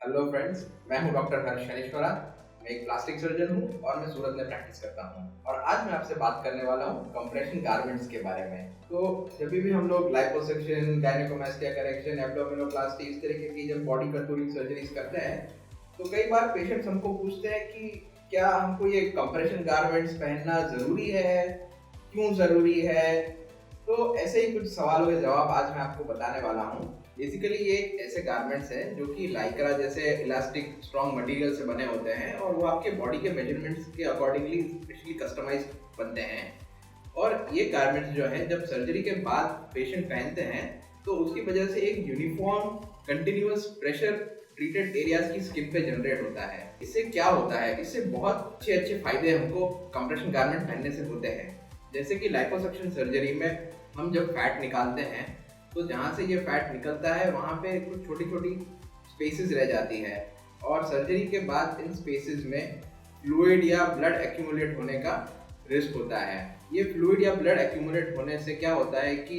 Hello friends, मैं हूं doctor हर्ष शनीश्वरा। मैं एक प्लास्टिक सर्जन हूं और मैं सूरत में प्रैक्टिस करता हूं। और आज मैं आपसे बात करने वाला हूं कंप्रेशन गारमेंट्स के बारे में। तो जब भी हम लोग लाइपोसक्शन, गायनेकोमास्टिया करेक्शन, एब्डोमिनोप्लास्टी इस तरीके की जब बॉडी कंटूरिंग सर्जरीज करते हैं तो कई बार पेशेंट्स हमको पूछते हैं कि क्या हमको ये कंप्रेशन गारमेंट्स पहनना ज़रूरी है, क्यों ज़रूरी है। तो ऐसे ही कुछ सवालों के जवाब आज मैं आपको बताने वाला हूँ। बेसिकली ये ऐसे गारमेंट्स हैं जो कि लाइक्रा जैसे इलास्टिक स्ट्रॉन्ग मटेरियल से बने होते हैं और वो आपके बॉडी के मेजरमेंट्स के अकॉर्डिंगली स्पेशली कस्टमाइज बनते हैं। और ये गारमेंट्स जो हैं जब सर्जरी के बाद पेशेंट पहनते हैं तो उसकी वजह से एक uniform continuous pressure treated areas की स्किन पे जनरेट होता है। इससे क्या होता है, इससे बहुत अच्छे अच्छे फायदे हमको कंप्रेशन गारमेंट पहनने से होते हैं। जैसे कि लाइपोसक्शन सर्जरी में हम जब फैट निकालते हैं तो जहाँ से ये फैट निकलता है वहाँ पे कुछ छोटी छोटी स्पेसेस रह जाती है और सर्जरी के बाद इन स्पेसेस में फ्लूइड या ब्लड एक्यूमुलेट होने का रिस्क होता है। ये फ्लूइड या ब्लड एक्यूमुलेट होने से क्या होता है कि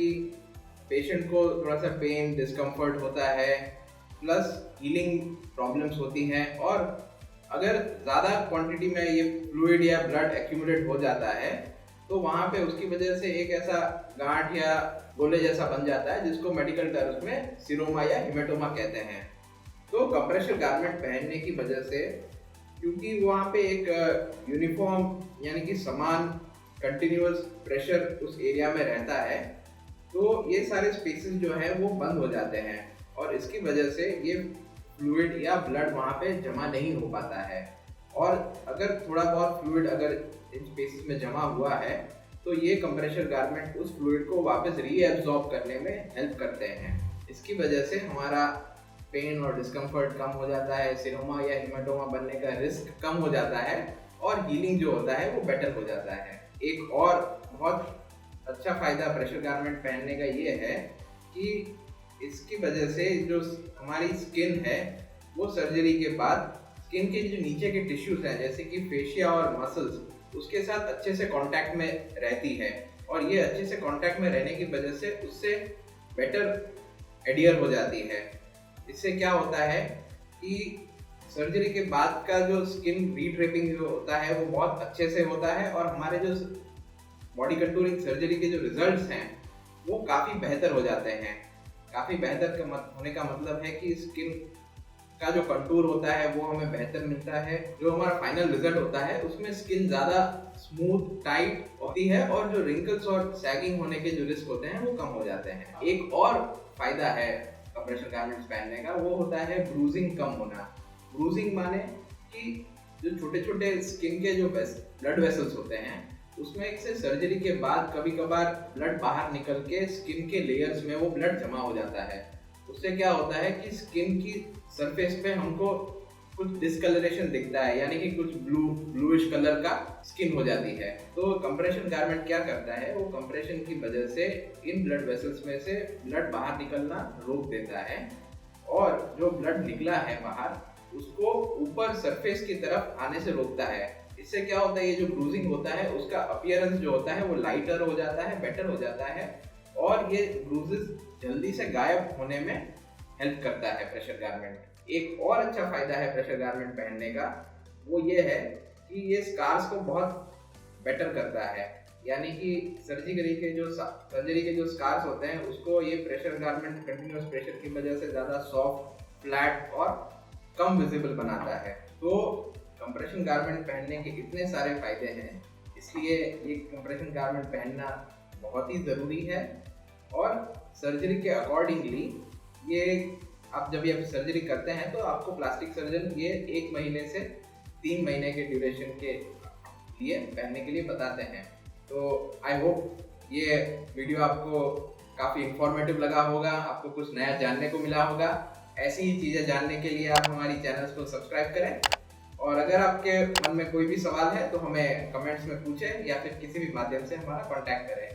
पेशेंट को थोड़ा सा पेन डिस्कम्फर्ट होता है, प्लस हीलिंग प्रॉब्लम्स होती हैं। और अगर ज़्यादा क्वांटिटी में ये फ्लूइड या ब्लड एक्यूमुलेट हो जाता है तो वहाँ पे उसकी वजह से एक ऐसा गांठ या गोले जैसा बन जाता है जिसको मेडिकल टर्म्स में सीरोमा या हिमेटोमा कहते हैं। तो कंप्रेशन गारमेंट पहनने की वजह से, क्योंकि वहाँ पे एक यूनिफॉर्म यानी कि समान कंटिन्यूअस प्रेशर उस एरिया में रहता है, तो ये सारे स्पेसेस जो हैं वो बंद हो जाते हैं और इसकी वजह से ये फ्लूइड या ब्लड वहाँ पे जमा नहीं हो पाता है। और अगर थोड़ा बहुत फ्लूइड अगर इन स्पेसेस में जमा हुआ है तो ये कंप्रेशर गारमेंट उस फ्लूइड को वापस रीएब्जॉर्ब करने में हेल्प करते हैं। इसकी वजह से हमारा पेन और डिस्कम्फर्ट कम हो जाता है, सीरोमा या हिमेटोमा बनने का रिस्क कम हो जाता है और हीलिंग जो होता है वो बेटर हो जाता है। एक और बहुत अच्छा फ़ायदा प्रेशर गारमेंट पहनने का ये है कि इसकी वजह से जो हमारी स्किन है वो सर्जरी के बाद स्किन के जो नीचे के टिश्यूज हैं जैसे कि फेशिया और मसल्स उसके साथ अच्छे से कांटेक्ट में रहती है और ये अच्छे से कांटेक्ट में रहने की वजह से उससे बेटर एडियर हो जाती है। इससे क्या होता है कि सर्जरी के बाद का जो स्किन रीड्रेपिंग जो होता है वो बहुत अच्छे से होता है और हमारे जो बॉडी कंटूरिंग सर्जरी के जो रिजल्ट्स हैं वो काफ़ी बेहतर हो जाते हैं। काफ़ी बेहतर होने का मतलब है कि स्किन का जो कंटूर होता है वो हमें बेहतर मिलता है। जो हमारा फाइनल रिजल्ट होता है उसमें स्किन ज़्यादा स्मूथ टाइट होती है और जो रिंकल्स और सैगिंग होने के जो रिस्क होते हैं वो कम हो जाते हैं। एक और फायदा है कंप्रेशन गारमेंट्स पहनने का, वो होता है ब्रूजिंग कम होना। ब्रूजिंग माने कि जो छोटे छोटे स्किन के जो ब्लड वेसल्स होते हैं उसमें से सर्जरी के बाद कभी कभार ब्लड बाहर निकल के स्किन के लेयर्स में वो ब्लड जमा हो जाता है। उससे क्या होता है कि स्किन की सरफेस पे हमको कुछ डिस्कलरेशन दिखता है, यानी कि कुछ ब्लूइश कलर का स्किन हो जाती है। तो कंप्रेशन गारमेंट क्या करता है, वो कंप्रेशन की वजह से इन ब्लड वेसल्स में से ब्लड बाहर निकलना रोक देता है और जो ब्लड निकला है बाहर उसको ऊपर सरफेस की तरफ आने से रोकता है। इससे क्या होता है, ये जो ब्रूजिंग होता है उसका अपीयरेंस जो होता है वो लाइटर हो जाता है, बेटर हो जाता है और ये ब्रूजेस जल्दी से गायब होने में हेल्प करता है प्रेशर गारमेंट। एक और अच्छा फायदा है प्रेशर गारमेंट पहनने का, वो ये है कि ये स्कार्स को बहुत बेटर करता है। यानी कि सर्जरी के जो स्कार्स होते हैं उसको ये प्रेशर गारमेंट कंटिन्यूअस प्रेशर की वजह से ज़्यादा सॉफ्ट, फ्लैट और कम विजिबल बनाता है। तो कंप्रेशन गारमेंट पहनने के इतने सारे फायदे हैं, इसलिए ये कंप्रेशन गारमेंट पहनना बहुत ही ज़रूरी है। और सर्जरी के अकॉर्डिंगली ये आप जब ये सर्जरी करते हैं तो आपको प्लास्टिक सर्जन ये 1 महीने से 3 महीने के ड्यूरेशन के लिए पहनने के लिए बताते हैं। तो आई होप ये वीडियो आपको काफ़ी इंफॉर्मेटिव लगा होगा, आपको कुछ नया जानने को मिला होगा। ऐसी ही चीज़ें जानने के लिए आप हमारी चैनल्स को सब्सक्राइब करें और अगर आपके मन में कोई भी सवाल है तो हमें कमेंट्स में पूछें या फिर किसी भी माध्यम से हमारा कॉन्टैक्ट करें।